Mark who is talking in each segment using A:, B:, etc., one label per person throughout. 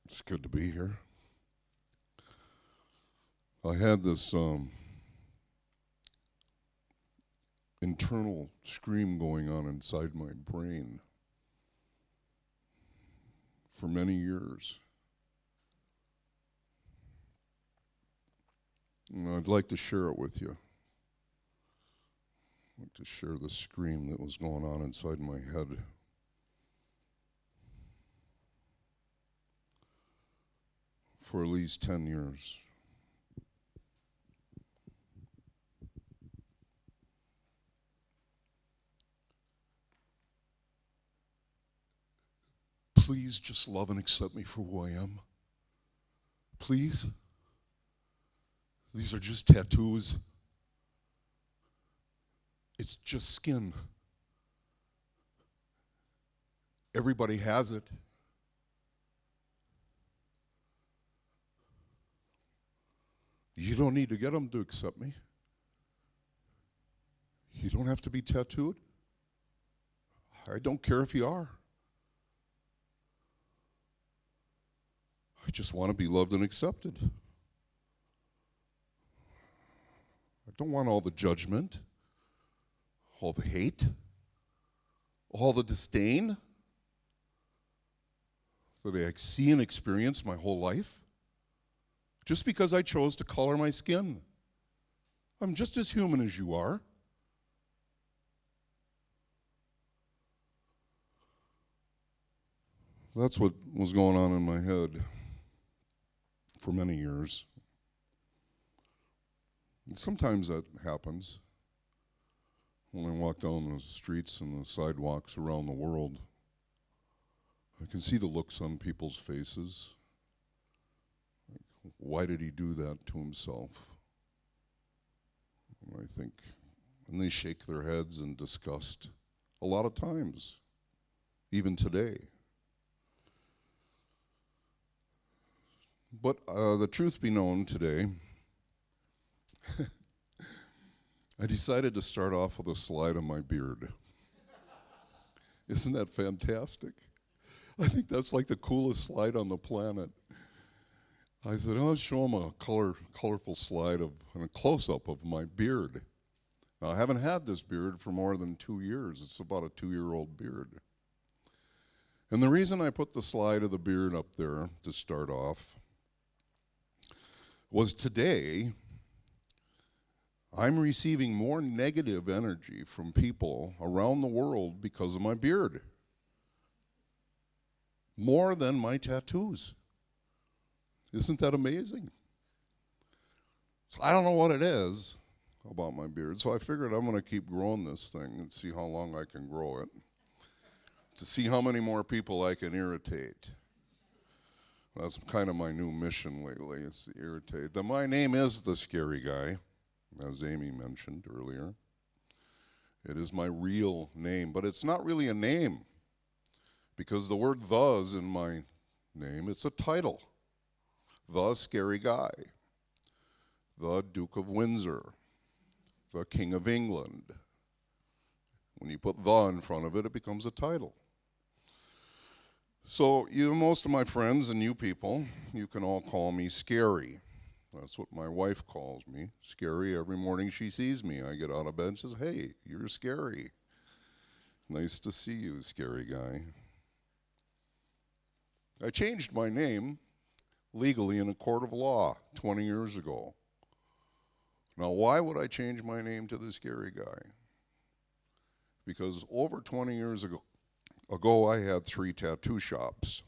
A: It's good to be here. I had this internal scream going on inside my brain for many years. And I'd like to share it with you. I'd like to share the scream that was going on inside my head. For at least 10 years. Please just love and accept me for who I am. Please. These are just tattoos. It's just skin. Everybody has it. You don't need to get them to accept me. You don't have to be tattooed. I don't care if you are. I just want to be loved and accepted. I don't want all the judgment, all the hate, all the disdain that I see and experience my whole life. Just because I chose to color my skin. I'm just as human as you are. That's what was going on in my head for many years. And sometimes that happens when I walk down the streets and the sidewalks around the world. I can see the looks on people's faces. Why did he do that to himself? And I think, and they shake their heads in disgust a lot of times, even today. But the truth be known today, I decided to start off with a slide on my beard. Isn't that fantastic? I think that's like the coolest slide on the planet. I said, I'll show them a colorful slide and a close-up of my beard. Now, I haven't had this beard for more than 2 years. It's about a 2-year-old beard. And the reason I put the slide of the beard up there to start off was today, I'm receiving more negative energy from people around the world because of my beard. More than my tattoos. Isn't that amazing? So I don't know what it is about my beard, so I figured I'm going to keep growing this thing and see how long I can grow it, to see how many more people I can irritate. That's kind of my new mission lately, is to irritate them. My name is the Scary Guy, as Amy mentioned earlier. It is my real name, but it's not really a name, because the word "the" is in my name. It's a title. The Scary Guy, the Duke of Windsor, the King of England. When you put "the" in front of it, it becomes a title. So most of my friends and you people, you can all call me Scary. That's what my wife calls me, Scary. Every morning she sees me, I get out of bed and says, hey, you're Scary. Nice to see you, Scary Guy. I changed my name legally in a court of law 20 years ago. Now, why would I change my name to the Scary Guy? Because over 20 years ago, I had 3 tattoo shops.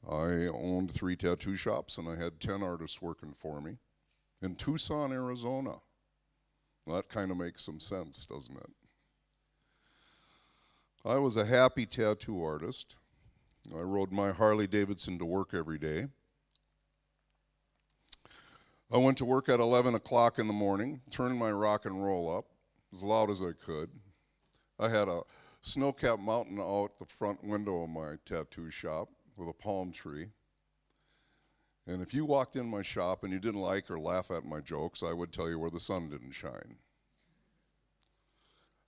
A: I owned 3 tattoo shops, and I had 10 artists working for me in Tucson, Arizona. Well, that kind of makes some sense, doesn't it? I was a happy tattoo artist. I rode my Harley Davidson to work every day. I went to work at 11 o'clock in the morning, turned my rock and roll up as loud as I could. I had a snow-capped mountain out the front window of my tattoo shop with a palm tree. And if you walked in my shop and you didn't like or laugh at my jokes, I would tell you where the sun didn't shine.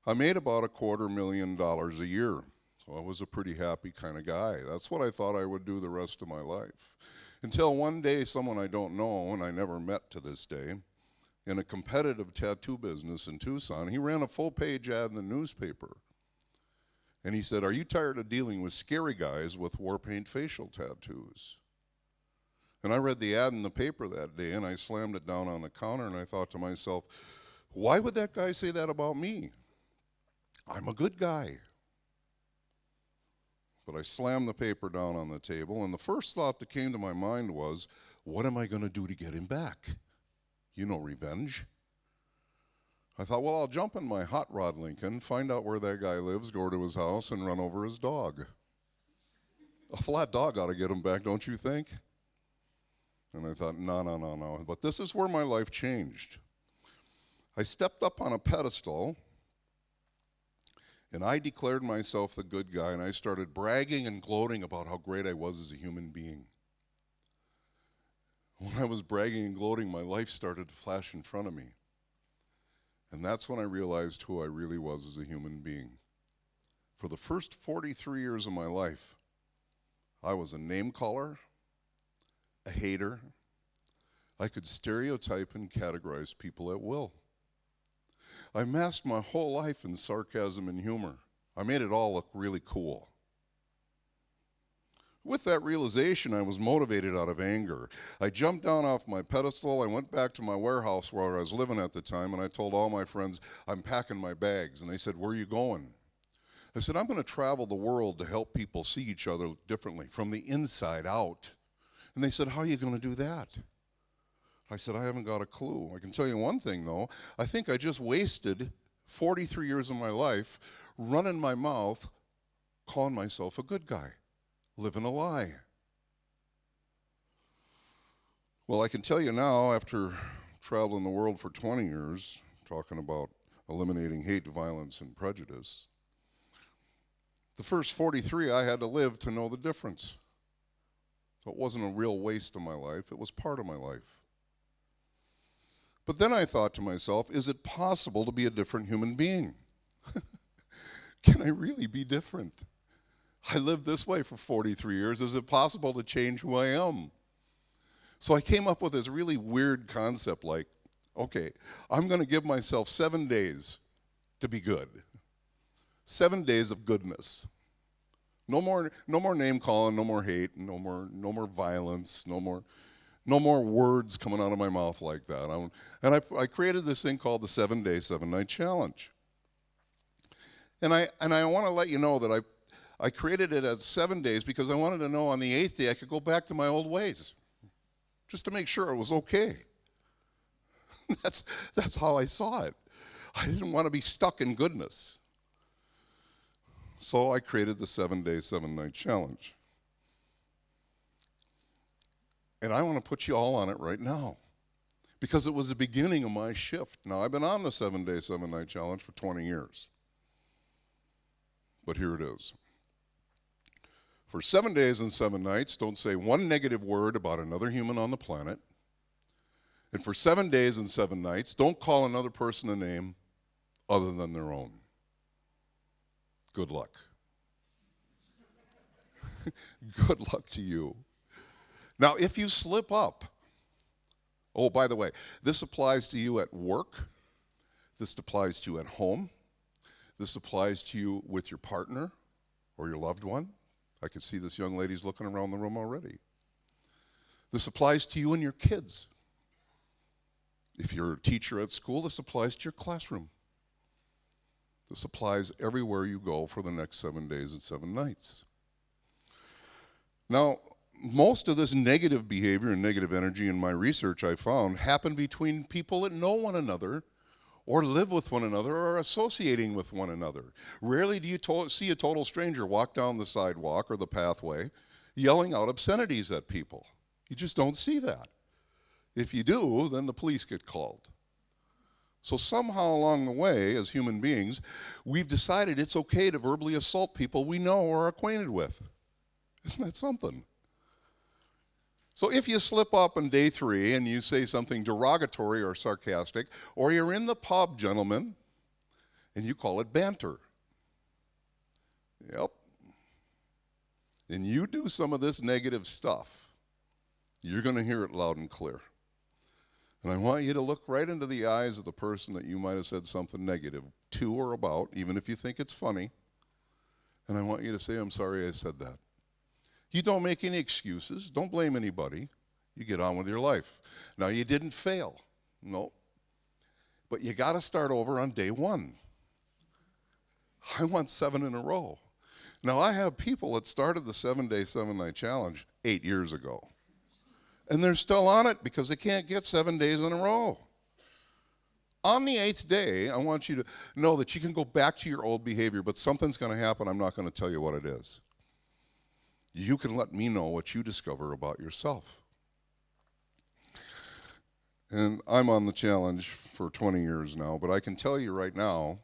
A: I made about $250,000 a year. So I was a pretty happy kind of guy. That's what I thought I would do the rest of my life. Until one day, someone I don't know, and I never met to this day, in a competitive tattoo business in Tucson, he ran a full-page ad in the newspaper. And he said, "Are you tired of dealing with scary guys with war paint facial tattoos?" And I read the ad in the paper that day, and I slammed it down on the counter, and I thought to myself, why would that guy say that about me? I'm a good guy. But I slammed the paper down on the table, and the first thought that came to my mind was, what am I going to do to get him back? You know, revenge. I thought, well, I'll jump in my hot rod Lincoln, find out where that guy lives, go to his house, and run over his dog. A flat dog ought to get him back, don't you think? And I thought, no. But this is where my life changed. I stepped up on a pedestal, and I declared myself the good guy, and I started bragging and gloating about how great I was as a human being. When I was bragging and gloating, my life started to flash in front of me. And that's when I realized who I really was as a human being. For the first 43 years of my life, I was a name caller, a hater. I could stereotype and categorize people at will. I masked my whole life in sarcasm and humor. I made it all look really cool. With that realization, I was motivated out of anger. I jumped down off my pedestal, I went back to my warehouse where I was living at the time, and I told all my friends, I'm packing my bags. And they said, where are you going? I said, I'm going to travel the world to help people see each other differently, from the inside out. And they said, how are you going to do that? I said, I haven't got a clue. I can tell you one thing, though. I think I just wasted 43 years of my life running my mouth, calling myself a good guy. Living a lie. Well, I can tell you now, after traveling the world for 20 years, talking about eliminating hate, violence, and prejudice, the first 43 I had to live to know the difference. So it wasn't a real waste of my life, it was part of my life. But then I thought to myself, is it possible to be a different human being? Can I really be different? I lived this way for 43 years. Is it possible to change who I am? So I came up with this really weird concept like, okay, I'm going to give myself 7 days to be good. 7 days of goodness. No more name calling, no more hate, no more violence, no more words coming out of my mouth like that. I created this thing called the 7-Day, 7-Night Challenge. And I want to let you know that I created it at 7 days because I wanted to know on the 8th day I could go back to my old ways, just to make sure it was okay. That's how I saw it. I didn't want to be stuck in goodness. So I created the 7-Day, 7-Night Challenge. And I want to put you all on it right now because it was the beginning of my shift. Now, I've been on the 7-Day, 7-Night Challenge for 20 years. But here it is. For 7 days and 7 nights, don't say one negative word about another human on the planet. And for 7 days and 7 nights, don't call another person a name other than their own. Good luck. Good luck to you. Now, if you slip up, oh, by the way, this applies to you at work. This applies to you at home. This applies to you with your partner or your loved one. I can see this young lady's looking around the room already. This applies to you and your kids. If you're a teacher at school, this applies to your classroom. This applies everywhere you go for the next 7 days and 7 nights. Now, most of this negative behavior and negative energy in my research I found happen between people that know one another or live with one another, or associating with one another. Rarely do you see a total stranger walk down the sidewalk or the pathway yelling out obscenities at people. You just don't see that. If you do, then the police get called. So somehow along the way, as human beings, we've decided it's okay to verbally assault people we know or are acquainted with. Isn't that something? So if you slip up on day 3 and you say something derogatory or sarcastic, or you're in the pub, gentlemen, and you call it banter. Yep, and you do some of this negative stuff, you're going to hear it loud and clear. And I want you to look right into the eyes of the person that you might have said something negative to or about, even if you think it's funny. And I want you to say, I'm sorry I said that. You don't make any excuses. Don't blame anybody. You get on with your life. Now, you didn't fail. No. But you got to start over on day one. I want 7 in a row. Now, I have people that started the 7-day, 7-night challenge 8 years ago. And they're still on it because they can't get 7 days in a row. On the 8th day, I want you to know that you can go back to your old behavior, but something's going to happen. I'm not going to tell you what it is. You can let me know what you discover about yourself. And I'm on the challenge for 20 years now, but I can tell you right now,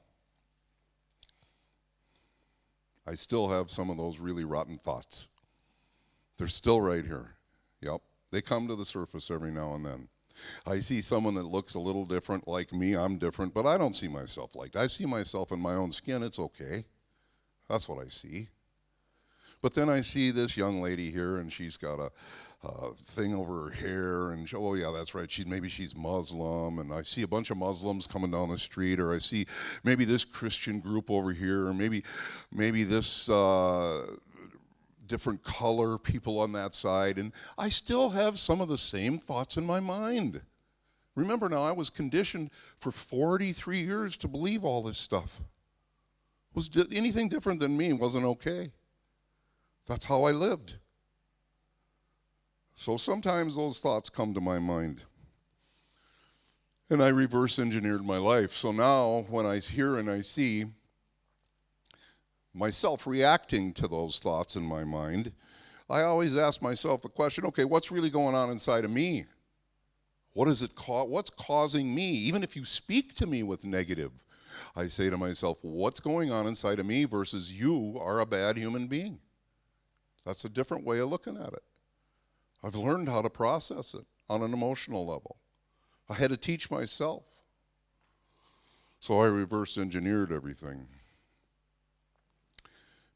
A: I still have some of those really rotten thoughts. They're still right here. Yep. They come to the surface every now and then. I see someone that looks a little different like me. I'm different, but I don't see myself like that. I see myself in my own skin. It's okay. That's what I see. But then I see this young lady here, and she's got a thing over her hair, and oh yeah, that's right. Maybe she's Muslim, and I see a bunch of Muslims coming down the street, or I see maybe this Christian group over here, or maybe this different color people on that side, and I still have some of the same thoughts in my mind. Remember now, I was conditioned for 43 years to believe all this stuff. Anything different than me wasn't okay. That's how I lived. So sometimes those thoughts come to my mind. And I reverse engineered my life. So now when I hear and I see myself reacting to those thoughts in my mind, I always ask myself the question, okay, what's really going on inside of me? What's causing me? Even if you speak to me with negative, I say to myself, what's going on inside of me versus you are a bad human being? That's a different way of looking at it. I've learned how to process it on an emotional level. I had to teach myself. So I reverse engineered everything.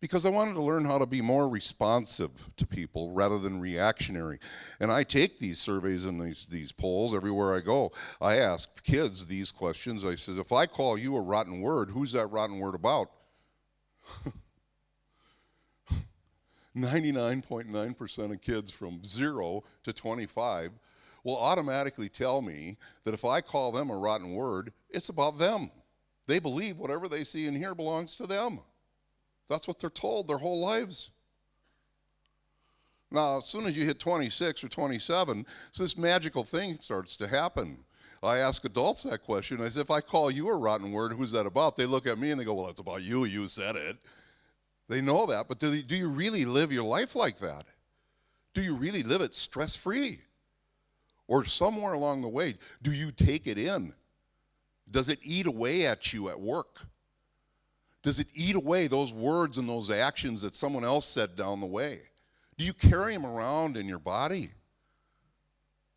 A: Because I wanted to learn how to be more responsive to people rather than reactionary. And I take these surveys and these polls everywhere I go. I ask kids these questions. I said, if I call you a rotten word, who's that rotten word about? 99.9% of kids from 0 to 25 will automatically tell me that if I call them a rotten word, it's about them. They believe whatever they see and hear belongs to them. That's what they're told their whole lives. Now, as soon as you hit 26 or 27, so this magical thing starts to happen. I ask adults that question. I say, if I call you a rotten word, who's that about? They look at me and they go, well, it's about you. You said it. They know that, but do you really live your life like that? Do you really live it stress-free? Or somewhere along the way, do you take it in? Does it eat away at you at work? Does it eat away those words and those actions that someone else said down the way? Do you carry them around in your body?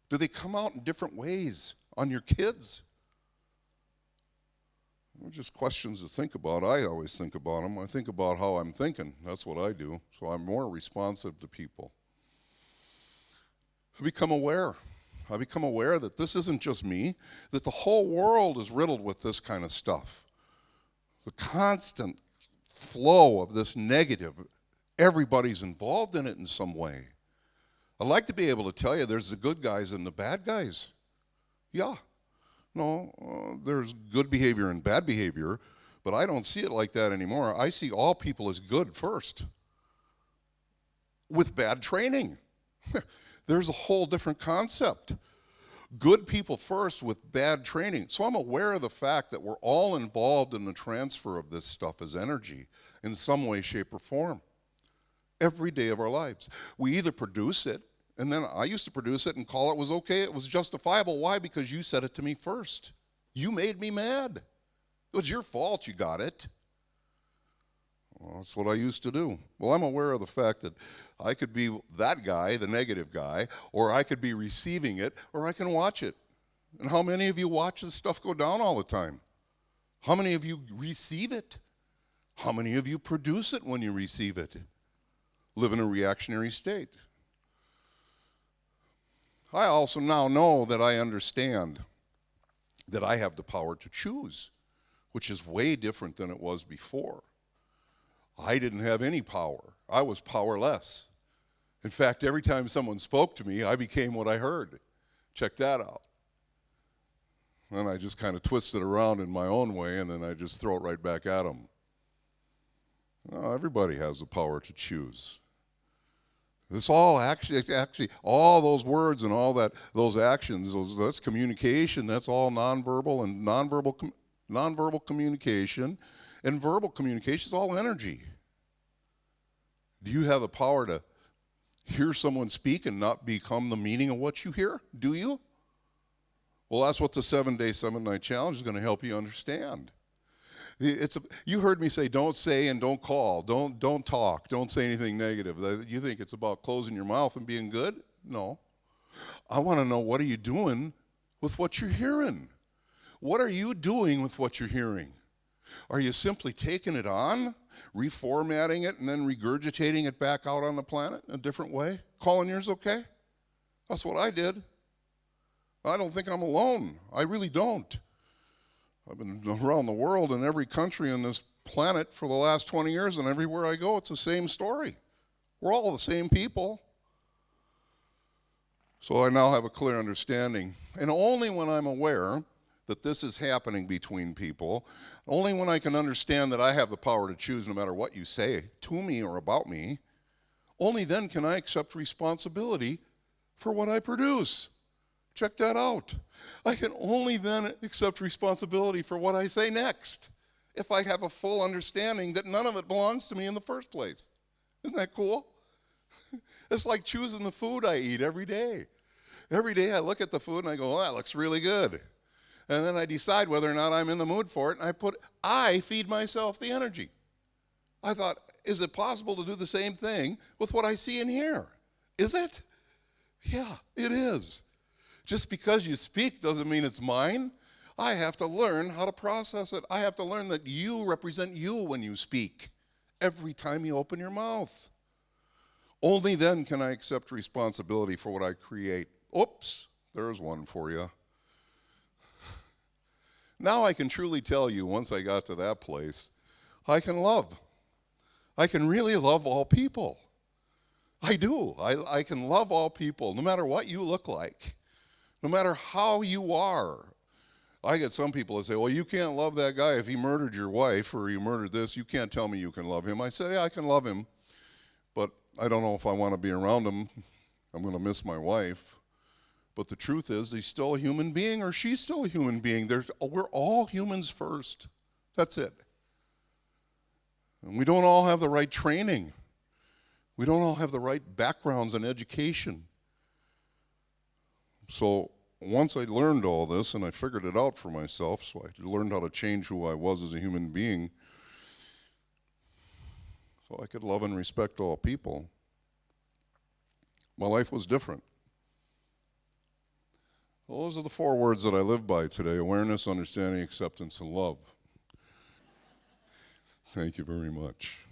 A: Do they come out in different ways on your kids? They're just questions to think about. I always think about them. I think about how I'm thinking. That's what I do. So I'm more responsive to people. I become aware. I become aware that this isn't just me, that the whole world is riddled with this kind of stuff. The constant flow of this negative, everybody's involved in it in some way. I'd like to be able to tell you there's the good guys and the bad guys. Yeah. No, there's good behavior and bad behavior, but I don't see it like that anymore. I see all people as good first, with bad training. There's a whole different concept. Good people first with bad training. So I'm aware of the fact that we're all involved in the transfer of this stuff as energy in some way, shape, or form. Every day of our lives. We either produce it, and then I used to produce it and call it was okay, it was justifiable. Why? Because you said it to me first. You made me mad. It was your fault you got it. Well, that's what I used to do. Well, I'm aware of the fact that I could be that guy, the negative guy, or I could be receiving it, or I can watch it. And how many of you watch this stuff go down all the time? How many of you receive it? How many of you produce it when you receive it? live in a reactionary state. I also now know that I understand that I have the power to choose, which is way different than it was before. I didn't have any power. I was powerless. In fact, every time someone spoke to me, I became what I heard. Check that out. And I just kind of twist it around in my own way, and then I just throw it right back at them. Well, everybody has the power to choose. This all actually, all those words and all those actions, that's communication. That's all nonverbal, and nonverbal communication, and verbal communication is all energy. Do you have the power to hear someone speak and not become the meaning of what you hear? Do you? Well, that's what the 7-day, 7-night challenge is going to help you understand. You heard me say, don't say and don't call. Don't talk. Don't say anything negative. You think it's about closing your mouth and being good? No. I want to know, what are you doing with what you're hearing? What are you doing with what you're hearing? Are you simply taking it on, reformatting it, and then regurgitating it back out on the planet in a different way? Calling yours okay? That's what I did. I don't think I'm alone. I really don't. I've been around the world in every country on this planet for the last 20 years, and everywhere I go, it's the same story. We're all the same people. So I now have a clear understanding. And only when I'm aware that this is happening between people, only when I can understand that I have the power to choose no matter what you say to me or about me, only then can I accept responsibility for what I produce. Check that out. I can only then accept responsibility for what I say next if I have a full understanding that none of it belongs to me in the first place. Isn't that cool? It's like choosing the food I eat every day. Every day I look at the food and I go, oh, that looks really good. And then I decide whether or not I'm in the mood for it, and I feed myself the energy. I thought, is it possible to do the same thing with what I see and hear? Is it? Yeah, it is. Just because you speak doesn't mean it's mine. I have to learn how to process it. I have to learn that you represent you when you speak, every time you open your mouth. Only then can I accept responsibility for what I create. Oops, there's one for you. Now I can truly tell you, once I got to that place, I can love. I can really love all people. I do. I can love all people, no matter what you look like. No matter how you are. I get some people that say, well, you can't love that guy if he murdered your wife or he murdered this. You can't tell me you can love him. I say, yeah, I can love him, but I don't know if I want to be around him. I'm going to miss my wife. But the truth is, he's still a human being or she's still a human being. We're all humans first. That's it. And we don't all have the right training. We don't all have the right backgrounds and education. So once I learned all this and I figured it out for myself, so I learned how to change who I was as a human being, so I could love and respect all people, my life was different. Well, those are the 4 words that I live by today: awareness, understanding, acceptance, and love. Thank you very much.